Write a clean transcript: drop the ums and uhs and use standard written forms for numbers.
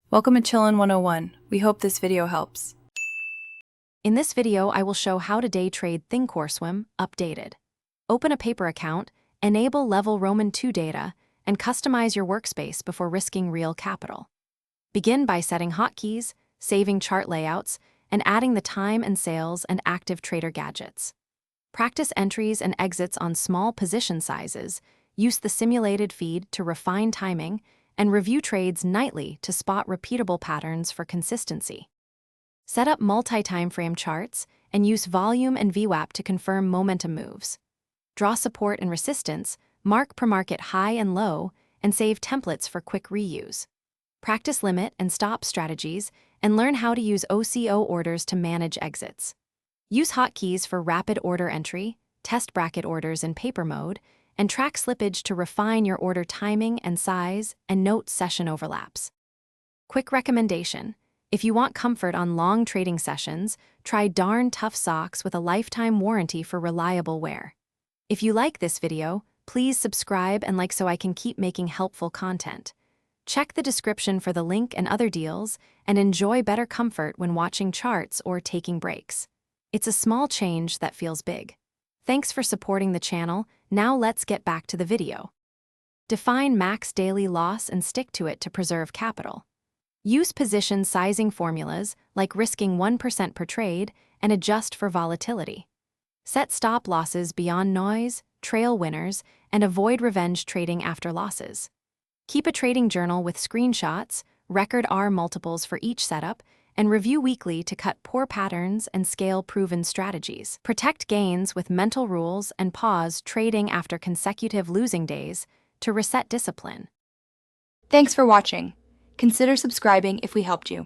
Welcome to Chillin' 101. We hope this video helps. In this video, I will show how to day trade Thinkorswim updated. Open a paper account, enable level Roman 2 data, and customize your workspace before risking real capital. Begin by setting hotkeys, saving chart layouts, and adding the time and sales and active trader gadgets. Practice entries and exits on small position sizes, use the simulated feed to refine timing, and review trades nightly to spot repeatable patterns for consistency. Set up multi-timeframe charts and use volume and VWAP to confirm momentum moves. Draw support and resistance, mark per-market high and low, and save templates for quick reuse. Practice limit and stop strategies and learn how to use OCO orders to manage exits. Use hotkeys for rapid order entry, test bracket orders in paper mode, and track slippage to refine your order timing and size and note session overlaps. Quick recommendation: if you want comfort on long trading sessions, try Darn Tough socks with a lifetime warranty for reliable wear. If you like this video, please subscribe and like so I can keep making helpful content. Check the description for the link and other deals, and enjoy better comfort when watching charts or taking breaks. It's a small change that feels big. Thanks for supporting the channel. Now let's get back to the video. Define max daily loss and stick to it to preserve capital. Use position sizing formulas like risking 1% per trade and adjust for volatility. Set stop losses beyond noise, trail winners, and avoid revenge trading after losses. Keep a trading journal with screenshots, record R multiples for each setup, and review weekly to cut poor patterns and scale proven strategies. Protect gains with mental rules and pause trading after consecutive losing days to reset discipline. Thanks for watching. Consider subscribing if we helped you.